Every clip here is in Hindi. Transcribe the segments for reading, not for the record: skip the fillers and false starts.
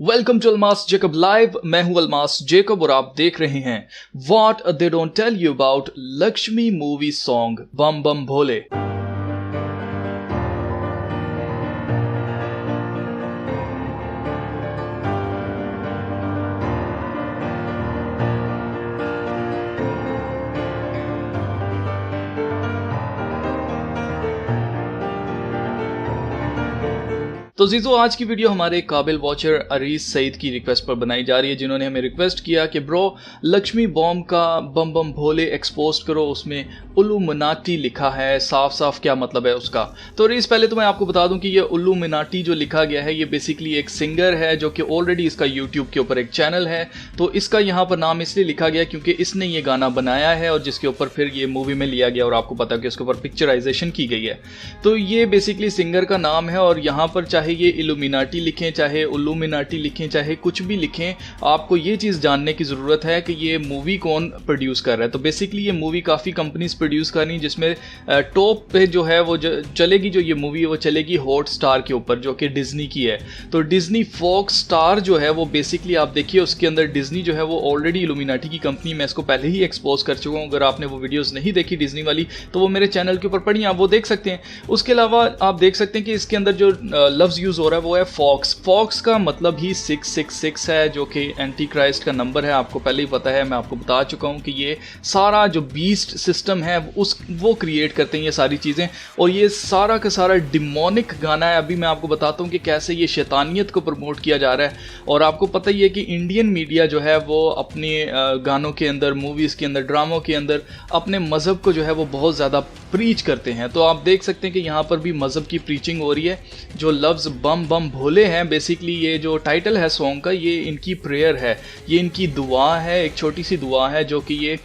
Welcome to Almas Jacob live. मैं हूं अलमास जेकब और आप देख रहे हैं what they don't tell you about Lakshmi movie song Bam बम भोले। तो जीजो, आज की वीडियो हमारे काबिल वॉचर अरीस सईद की रिक्वेस्ट पर बनाई जा रही है, जिन्होंने हमें रिक्वेस्ट किया कि ब्रो लक्ष्मी बॉम्ब का बम बम भोले एक्सपोज करो, उसमें उल्लूमिनाटी लिखा है, साफ साफ क्या मतलब है उसका। तो अरीस, पहले तो मैं आपको बता दूं कि ये उल्लूमिनाटी जो लिखा गया है ये बेसिकली एक सिंगर है जो कि ऑलरेडी इसका यूट्यूब के ऊपर एक चैनल है। तो इसका यहाँ पर नाम इसलिए लिखा गया क्योंकि इसने ये गाना बनाया है और जिसके ऊपर फिर ये मूवी में लिया गया और आपको पता है कि उसके ऊपर पिक्चराइजेशन की गई है। तो ये बेसिकली सिंगर का नाम है और यहाँ पर चाहे ये इल्यूमिनाटी लिखें, चाहे उल्लूमिनाटी लिखें, चाहे कुछ भी लिखें, आपको ये चीज़ जानने की ज़रूरत है कि ये मूवी कौन प्रोड्यूस कर रहा है। तो बेसिकली ये मूवी काफ़ी कंपनीज प्रोड्यूस कर रही हैं, जिसमें टॉप पे जो है वो चलेगी, जो ये मूवी है वो चलेगी हॉट स्टार के ऊपर, जो कि डिज्नी की है। तो डिज्नी फॉक्स स्टार जो है वो बेसिकली आप देखिए उसके अंदर डिज्नी जो है वो ऑलरेडी इल्यूमिनाटी की कंपनी, मैं इसको पहले ही एक्सपोज कर चुका हूँ। अगर आपने वो वीडियोज़ नहीं देखी डिज्नी वाली तो वो मेरे चैनल के ऊपर पढ़िए, आप वो देख सकते हैं। उसके अलावा आप देख सकते हैं कि इसके अंदर जो लफ्ज़ यूज़ हो रहा है वो है फॉक्स। फॉक्स का मतलब ही 666 है, जो कि एंटी क्राइस्ट का नंबर है। आपको पहले ही पता है, मैं आपको बता चुका हूं कि ये सारा जो बीस्ट सिस्टम है वो क्रिएट करते हैं ये सारी चीज़ें, और ये सारा का सारा डिमोनिक गाना है। अभी मैं आपको बताता हूं कि कैसे ये शैतानियत को प्रमोट किया जा रहा है। और आपको पता ही है कि इंडियन मीडिया जो है वो अपने गानों के अंदर, मूवीज़ के अंदर, ड्रामों के अंदर अपने मज़हब को जो है वो बहुत ज़्यादा प्रीच करते हैं। तो आप देख सकते हैं कि यहाँ पर भी मज़हब की प्रीचिंग हो रही है। जो लफ्ज़ बम बम भोले हैं, बेसिकली ये जो टाइटल है सॉन्ग का, ये इनकी प्रेयर है, ये इनकी दुआ है, एक छोटी सी दुआ है जो कि ये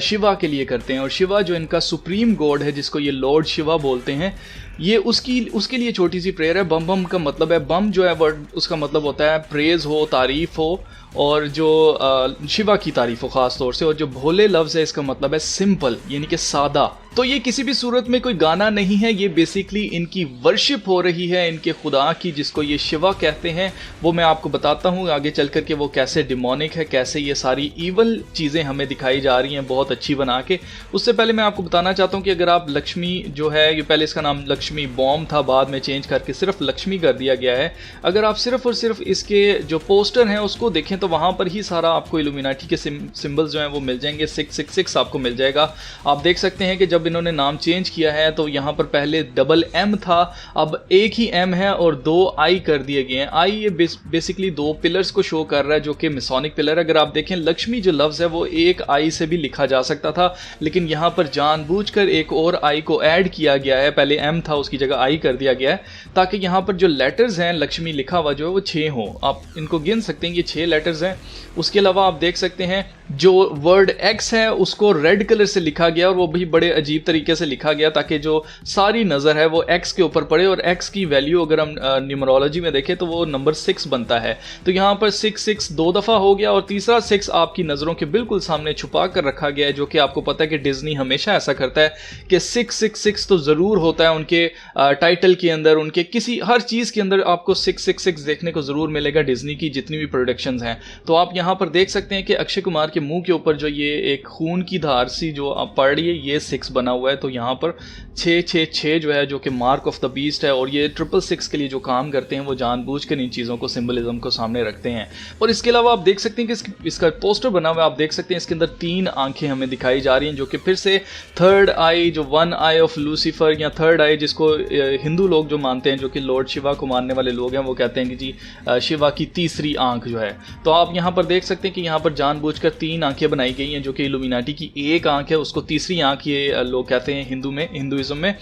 शिवा के लिए करते हैं। और शिवा जो इनका सुप्रीम गॉड है, जिसको ये लॉर्ड शिवा बोलते हैं, ये उसके लिए छोटी सी प्रेयर है। बम बम का मतलब है, बम जो है वर्ड उसका मतलब होता है प्रेज हो, तारीफ हो, और जो शिवा की तारीफ हो ख़ास तौर से। और जो भोले लफ्ज़ है इसका मतलब है सिंपल, यानी कि सादा। तो ये किसी भी सूरत में कोई गाना नहीं है, ये बेसिकली इनकी वर्शिप हो रही है इनके खुदा की, जिसको ये शिवा कहते हैं। वो मैं आपको बताता हूँ आगे चल कर के वो कैसे डिमोनिक है, कैसे ये सारी ईवल चीज़ें हमें दिखाई जा रही हैं बहुत अच्छी बना के। उससे पहले मैं आपको बताना चाहता हूँ कि अगर आप लक्ष्मी जो है, ये पहले इसका नाम लक्ष्मी बॉम्ब था, बाद में चेंज करके सिर्फ लक्ष्मी कर दिया गया है। अगर आप सिर्फ और सिर्फ इसके जो पोस्टर हैं उसको देखें तो वहाँ पर ही सारा आपको इल्यूमिनाटी के सिंबल्स जो हैं वो मिल जाएंगे। 666 आपको मिल जाएगा। आप देख सकते हैं कि जब इन्होंने नाम चेंज किया है तो यहाँ पर पहले डबल एम था, अब एक ही एम है और 2 आई कर दिए गए हैं। आई ये बेसिकली 2 पिलर्स को शो कर रहा है, जो कि मिसोनिक पिलर। अगर आप देखें लक्ष्मी जो लफ्ज़ है वो एक आई से भी लिखा जा सकता था, लेकिन यहाँ पर जानबूझकर एक और आई को ऐड किया गया है। पहले एम था, उसकी जगह आई कर दिया गया है, ताकि यहाँ पर जो लेटर्स हैं लक्ष्मी लिखा हुआ जो है वो 6 हो। आप इनको गिन सकते हैं, ये 6 लेटर्स हैं। उसके अलावा आप देख सकते हैं जो वर्ड एक्स है उसको रेड कलर से लिखा गया, और वो भी बड़े अजीब तरीके से लिखा गया ताकि जो सारी नज़र है वो एक्स के ऊपर पड़े। और एक्स की वैल्यू अगर हम न्यूमरोलॉजी में देखें तो वो नंबर 6 बनता है। तो यहाँ पर 6 2 दफ़ा हो गया, और तीसरा 6 आपकी नज़रों के बिल्कुल सामने छुपा कर रखा गया है, जो कि आपको पता है कि डिज्नी हमेशा ऐसा करता है कि 666 तो ज़रूर होता है उनके टाइटल के अंदर, उनके किसी हर चीज़ के अंदर आपको 666 देखने को ज़रूर मिलेगा डिज्नी की जितनी भी प्रोडक्शंस हैं। तो आप यहाँ पर देख सकते हैं कि अक्षय कुमार के मुंह के ऊपर जो ये एक खून की धार सी जो आप पढ़ रही है, ये 6 बना हुआ है। तो यहाँ पर 666 जो है, जो कि मार्क ऑफ द बीस्ट है। और ये 666 के लिए जो काम करते हैं वो जानबूझकर इन चीज़ों को, सिंबलिज्म को सामने रखते हैं। और इसके अलावा आप देख सकते हैं कि इसका पोस्टर बना हुआ है, आप देख सकते हैं इसके अंदर 3 आंखें हमें दिखाई जा रही हैं, जो कि फिर से थर्ड आई, जो 1 आई ऑफ लूसीफर या थर्ड आई जिसको हिंदू लोग जो मानते हैं, जो कि लॉर्ड शिवा को मानने वाले लोग हैं, वो कहते हैं कि जी शिवा की तीसरी आंख जो है। तो आप यहाँ पर देख सकते हैं कि यहाँ पर जानबूझकर 3 आंखें बनाई गई हैं, जो कि इल्यूमिनाटी की एक आंख है, उसको तीसरी आंख ये लोग कहते हैं हिंदुइज्म में।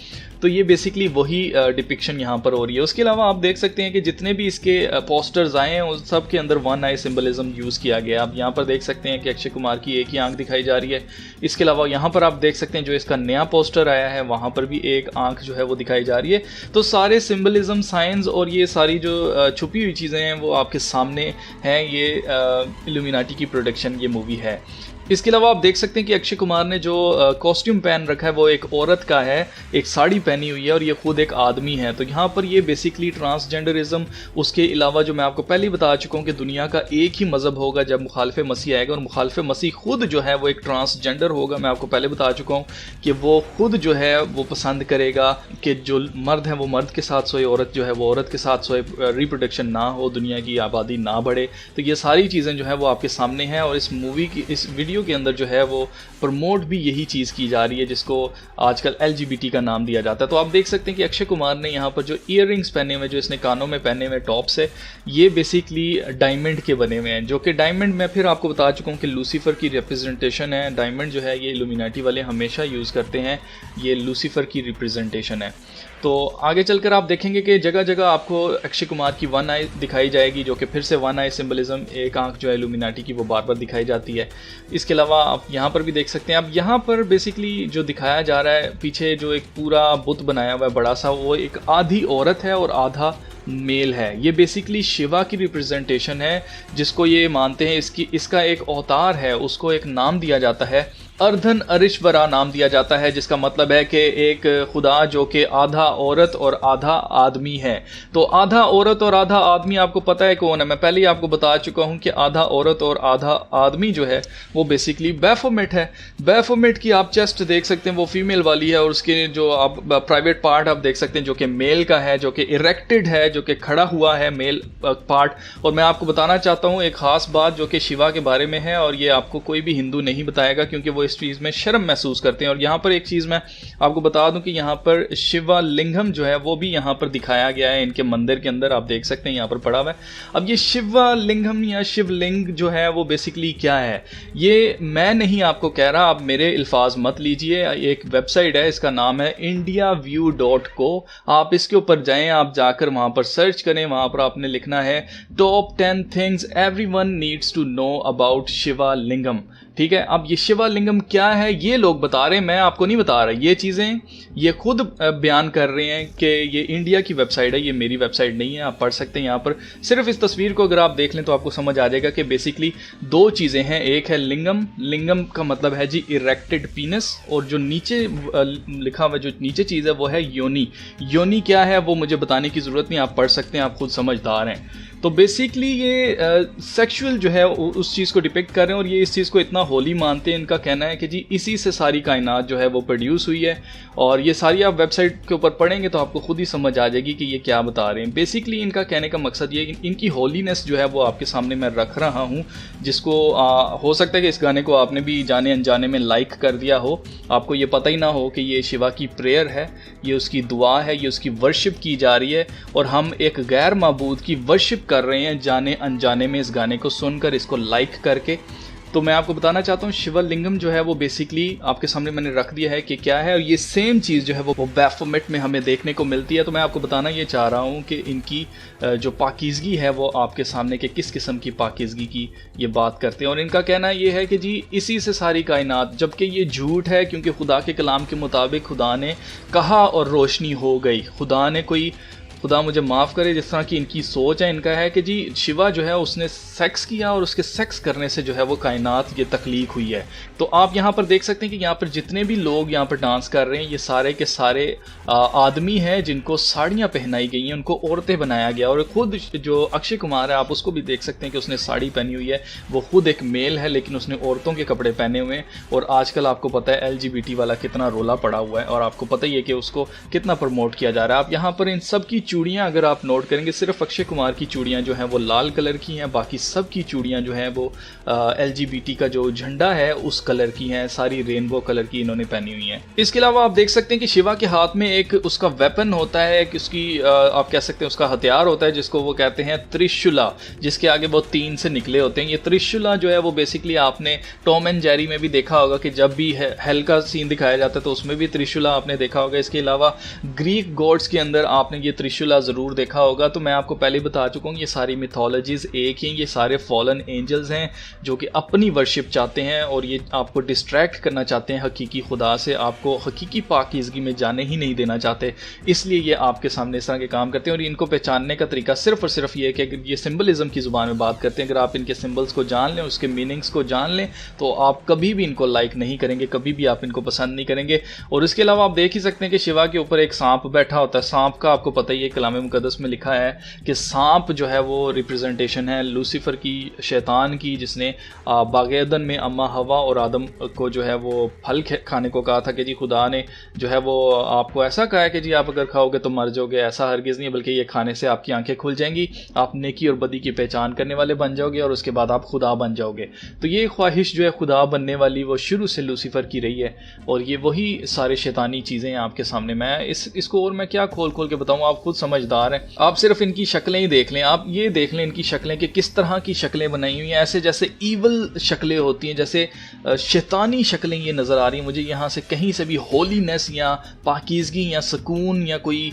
तो ये बेसिकली वही डिपिक्शन यहाँ पर हो रही है। उसके अलावा आप देख सकते हैं कि जितने भी इसके पोस्टर्स आए हैं उस सब के अंदर 1 आई सिंबलिज्म यूज़ किया गया है। आप यहाँ पर देख सकते हैं कि अक्षय कुमार की एक ही आंख दिखाई जा रही है। इसके अलावा यहाँ पर आप देख सकते हैं जो इसका नया पोस्टर आया है वहाँ पर भी एक आंख जो है वो दिखाई जा रही है। तो सारे सिंबलिज्म, साइंस और ये सारी जो छुपी हुई चीज़ें हैं वो आपके सामने हैं। ये इल्यूमिनाटी की प्रोडक्शन ये मूवी है। इसके अलावा आप देख सकते हैं कि अक्षय कुमार ने जो कॉस्ट्यूम पहन रखा है वो एक औरत का है, एक साड़ी पहनी हुई है और ये खुद एक आदमी है। तो यहाँ पर ये बेसिकली ट्रांसजेंडरिज्म, उसके अलावा जो मैं आपको पहले ही बता चुका हूँ कि दुनिया का एक ही मज़हब होगा जब मुखालिफ मसीह आएगा, और मुखालिफ मसीह खुद जो है वो एक ट्रांसजेंडर होगा। मैं आपको पहले बता चुका हूँ कि वो खुद जो है वो पसंद करेगा कि जो मर्द है वो मर्द के साथ सोए, औरत जो है वो औरत के साथ सोए, रिप्रोडक्शन ना हो, दुनिया की आबादी ना बढ़े। तो ये सारी चीज़ें जो है वो आपके सामने हैं, और इस मूवी की, इस वीडियो के अंदर जो है वो प्रमोट भी यही चीज़ की जा रही है जिसको आजकल LGBT का नाम दिया जाता है। तो आप देख सकते हैं कि अक्षय कुमार ने यहाँ पर जो ईयररिंग्स पहने हुए, जो इसने कानों में पहने हुए टॉप्स है, ये बेसिकली डायमंड के बने हुए हैं, जो कि डायमंड मैं फिर आपको बता चुका हूँ कि लूसीफर की रिप्रेजेंटेशन है। डायमंड जो है ये इल्यूमिनाटी वाले हमेशा यूज़ करते हैं, ये लूसीफर की रिप्रेजेंटेशन है। तो आगे चलकर आप देखेंगे कि जगह जगह आपको अक्षय कुमार की वन आई दिखाई जाएगी, जो कि फिर से वन आई सिंबलिज्म, एक आंख जो है इल्यूमिनाटी की वो बार बार दिखाई जाती है। इसके अलावा आप यहाँ पर भी देख सकते हैं। अब यहाँ पर बेसिकली जो दिखाया जा रहा है, पीछे जो एक पूरा बुत बनाया हुआ है बड़ा सा, वो एक आधी औरत है और आधा मेल है। ये बेसिकली शिवा की रिप्रेजेंटेशन है, जिसको ये मानते हैं इसका एक अवतार है, उसको एक नाम दिया जाता है, अर्धन अरिश्वरा नाम दिया जाता है, जिसका मतलब है कि एक खुदा जो कि आधा औरत और आधा आदमी है। तो आधा औरत और आधा आदमी आपको पता है कौन है, मैं पहले ही आपको बता चुका हूं कि आधा औरत और आधा आदमी जो है वो बेसिकली बैफोमेट है। बैफोमेट की आप चेस्ट देख सकते हैं, वो फीमेल वाली है, और उसके जो आप प्राइवेट पार्ट आप देख सकते हैं जो कि मेल का है, जो कि इरेक्टेड है, जो कि खड़ा हुआ है मेल पार्ट। और मैं आपको बताना चाहता हूँ एक खास बात जो कि शिवा के बारे में है, और ये आपको कोई भी हिंदू नहीं बताएगा क्योंकि वो इस चीज़ में शर्म महसूस करते हैं। और यहाँ पर एक चीज़ मैं आपको बता दूं कि यहाँ पर शिवलिंगम जो है वो भी यहाँ पर दिखाया गया है इनके मंदिर के अंदर, आप देख सकते हैं यहाँ पर पड़ा हुआ है। अब ये शिवलिंगम या शिवलिंग जो है वो बेसिकली क्या है, ये मैं नहीं आपको कह रहा, आप मेरे अल्फाज मत लीजिए। एक वेबसाइट है, इसका नाम है indiaview.co, आप इसके ऊपर जाएं, आप जाकर वहाँ पर सर्च करें, वहाँ पर आपने लिखना है top 10 things everyone needs to know about Shivalingam. ठीक है, अब ये शिवलिंगम क्या है ये लोग बता रहे हैं, मैं आपको नहीं बता रहा। ये चीज़ें ये खुद बयान कर रहे हैं कि ये इंडिया की वेबसाइट है, ये मेरी वेबसाइट नहीं है। आप पढ़ सकते हैं यहाँ पर, सिर्फ इस तस्वीर को अगर आप देख लें तो आपको समझ आ जाएगा कि बेसिकली दो चीज़ें हैं। एक है लिंगम, लिंगम का मतलब है जी इरेक्टेड पीनस, और जो नीचे लिखा हुआ जो नीचे चीज़ है वो है योनी। योनी क्या है वो मुझे बताने की ज़रूरत नहीं, आप पढ़ सकते हैं, आप खुद समझदार हैं। तो बेसिकली ये सेक्सुअल जो है उस चीज़ को डिपिक्ट कर रहे हैं, और ये इस चीज़ को इतना होली मानते हैं। इनका कहना है कि जी इसी से सारी कायनात जो है वो प्रोड्यूस हुई है, और ये सारी आप वेबसाइट के ऊपर पढ़ेंगे तो आपको खुद ही समझ आ जाएगी कि ये क्या बता रहे हैं। बेसिकली इनका कहने का मकसद ये, इनकी होलीनेस जो है वो आपके सामने मैं रख रहा हूँ, जिसको हो सकता है कि इस गाने को आपने भी जाने अनजाने में लाइक कर दिया हो, आपको ये पता ही ना हो कि ये शिवा की प्रेयर है, ये उसकी दुआ है, ये उसकी वर्शिप की जा रही है, और हम एक गैर माबूद की वर्शिप कर रहे हैं जाने अनजाने में इस गाने को सुनकर, इसको लाइक करके। तो मैं आपको बताना चाहता हूँ शिवलिंगम जो है वो बेसिकली आपके सामने मैंने रख दिया है कि क्या है, और ये सेम चीज़ जो है वो बैफोमेट में हमें देखने को मिलती है। तो मैं आपको बताना ये चाह रहा हूँ कि इनकी जो पाकीज़गी है वो आपके सामने के किस किस्म की पाकीज़गी की ये बात करते हैं। और इनका कहना ये है कि जी इसी से सारी कायनात, जबकि ये झूठ है क्योंकि खुदा के कलाम के मुताबिक खुदा ने कहा और रोशनी हो गई। खुदा मुझे माफ़ करे जिस तरह की इनकी सोच है, इनका है कि जी शिवा जो है उसने सेक्स किया और उसके सेक्स करने से जो है वो कायनात ये तख्लीक हुई है। तो आप यहाँ पर देख सकते हैं कि यहाँ पर जितने भी लोग यहाँ पर डांस कर रहे हैं ये सारे के सारे आदमी हैं जिनको साड़ियाँ पहनाई गई हैं, उनको औरतें बनाया गया। और खुद जो अक्षय कुमार है आप उसको भी देख सकते हैं कि उसने साड़ी पहनी हुई है, वो खुद एक मेल है लेकिन उसने औरतों के कपड़े पहने हुए हैं। और आजकल आपको पता है LGBT वाला कितना रोला पड़ा हुआ है, और आपको पता ही है कि उसको कितना प्रमोट किया जा रहा है। आप यहाँ पर इन सब की चूड़ियाँ अगर आप नोट करेंगे, सिर्फ अक्षय कुमार की चूड़ियाँ जो हैं वो लाल कलर की हैं, बाकी सब की चूड़ियाँ जो हैं वो LGBT का जो झंडा है उस कलर की हैं, सारी रेनबो कलर की इन्होंने पहनी हुई हैं। इसके अलावा आप देख सकते हैं कि शिवा के हाथ में एक उसका वेपन होता है, एक उसकी आप कह सकते हैं उसका हथियार होता है जिसको वो कहते हैं त्रिशूला, जिसके आगे वो 3 से निकले होते हैं। ये त्रिशूला जो है वो बेसिकली आपने टॉम एंड जेरी में भी देखा होगा कि जब भी हेल का सीन दिखाया जाता है तो उसमें भी त्रिशूला आपने देखा होगा। इसके अलावा ग्रीक गॉड्स के अंदर आपने ये त्रिशूला मेशुला ज़रूर देखा होगा, तो मैं आपको पहले बता चुका हूँ ये सारी मिथोलॉजीज़ एक ही, ये सारे फॉलन एंजल्स हैं जो कि अपनी वर्शिप चाहते हैं और ये आपको डिस्ट्रैक्ट करना चाहते हैं हकीकी खुदा से, आपको हकीकी पाकीज़गी में जाने ही नहीं देना चाहते, इसलिए ये आपके सामने इस तरह के काम करते हैं। और इनको पहचानने का तरीका सिर्फ और सिर्फ ये है कि अगर ये सिंबलिज्म की ज़ुबान में बात करते हैं, अगर आप इनके सिंबल्स को जान लें, उसके मीनिंग्स को जान लें, तो आप कभी भी इनको लाइक नहीं करेंगे, कभी भी आप इनको पसंद नहीं करेंगे। और इसके अलावा आप देख ही सकते हैं कि शिवा के ऊपर एक सांप बैठा होता है। सांप का आपको पता ही है, कलाम मुकद्दस में लिखा है कि सांप जो है वो रिप्रेजेंटेशन है लूसीफर की, शैतान की, जिसने बागेदन में अम्मा हवा और आदम को जो है वो फल खाने को कहा था कि जी खुदा ने जो है वो आपको ऐसा कहा है कि जी आप अगर खाओगे तो मर जाओगे। ऐसा हरगिज़ नहीं है, बल्कि ये खाने से आपकी आंखें खुल जाएंगी, आप नेकी और बदी की पहचान करने वाले बन जाओगे और उसके बाद आप खुदा बन जाओगे। तो ये ख्वाहिश जो है खुदा बनने वाली वो शुरू से लूसीफर की रही है और ये वही सारे शैतानी चीज़ें हैं आपके सामने। मैं इसको और मैं क्या खोल खोल के बताऊँ, आप खुद समझदार हैं, आप सिर्फ इनकी शक्लें ही देख लें, आप ये देख लें इनकी शक्लें कि किस तरह की शक्लें बनाई हुई हैं, ऐसे जैसे ईवल शक्लें होती हैं, जैसे शैतानी शक्लें ये नज़र आ रही हैं मुझे। यहाँ से कहीं से भी होलीनेस या पाकीज़गी या सुकून या कोई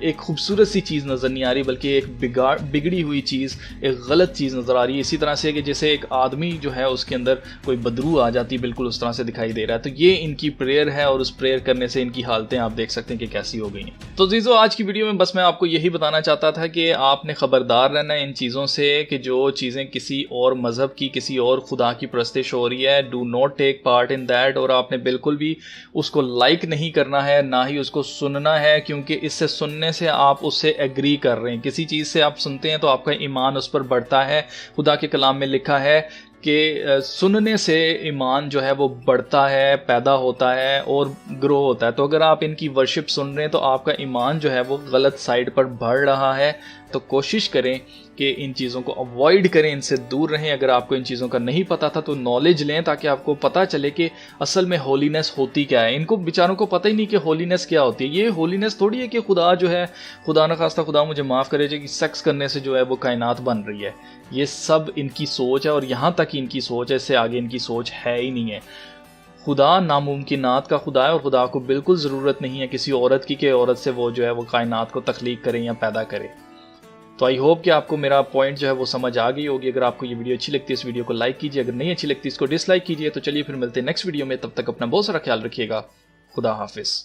एक खूबसूरत सी चीज़ नज़र नहीं आ रही, बल्कि एक बिगड़ी हुई चीज़, एक गलत चीज़ नज़र आ रही है। इसी तरह से कि जैसे एक आदमी जो है उसके अंदर कोई बदबू आ जाती है, बिल्कुल उस तरह से दिखाई दे रहा है। तो ये इनकी प्रेयर है और उस प्रेयर करने से इनकी हालतें आप देख सकते हैं कि कैसी हो गई हैं। तो जीजो आज की वीडियो में बस मैं आपको यही बताना चाहता था कि आपने खबरदार रहना है इन चीज़ों से कि जो चीज़ें किसी और मज़हब की, किसी और खुदा की परस्तिश हो रही है, do not take part in that. और आपने बिल्कुल भी उसको लाइक नहीं करना है, ना ही उसको सुनना है, क्योंकि इससे सुनने से आप उससे एग्री कर रहे हैं। किसी चीज़ से आप सुनते हैं तो आपका ईमान उस पर बढ़ता है। खुदा के कलाम में लिखा है कि सुनने से ईमान जो है वो बढ़ता है, पैदा होता है और ग्रो होता है। तो अगर आप इनकी वर्शिप सुन रहे हैं तो आपका ईमान जो है वो गलत साइड पर बढ़ रहा है। तो कोशिश करें कि इन चीज़ों को अवॉइड करें, इनसे दूर रहें। अगर आपको इन चीज़ों का नहीं पता था तो नॉलेज लें, ताकि आपको पता चले कि असल में होलीनेस होती क्या है। इनको बेचारों को पता ही नहीं कि होलीनेस क्या होती है। ये होलीनेस थोड़ी है कि खुदा जो है, खुदा न खास्ता खुदा मुझे माफ़ करे, कि सेक्स करने से जो है वो कायनात बन रही है। ये सब इनकी सोच है और यहाँ तक इनकी सोच है, इससे आगे इनकी सोच है ही नहीं है। खुदा नामुमकिनात का खुदा है और खुदा को बिल्कुल ज़रूरत नहीं है किसी औरत की कि औरत से वो जो है वो कायनात को तख्लीक करें या पैदा करे। तो आई होप कि आपको मेरा पॉइंट जो है वो समझ आ गई होगी। अगर आपको ये वीडियो अच्छी लगती है इस वीडियो को लाइक कीजिए, अगर नहीं अच्छी लगती इसको डिसलाइक कीजिए। तो चलिए फिर मिलते हैं नेक्स्ट वीडियो में, तब तक अपना बहुत सारा ख्याल रखिएगा। खुदा हाफिज़।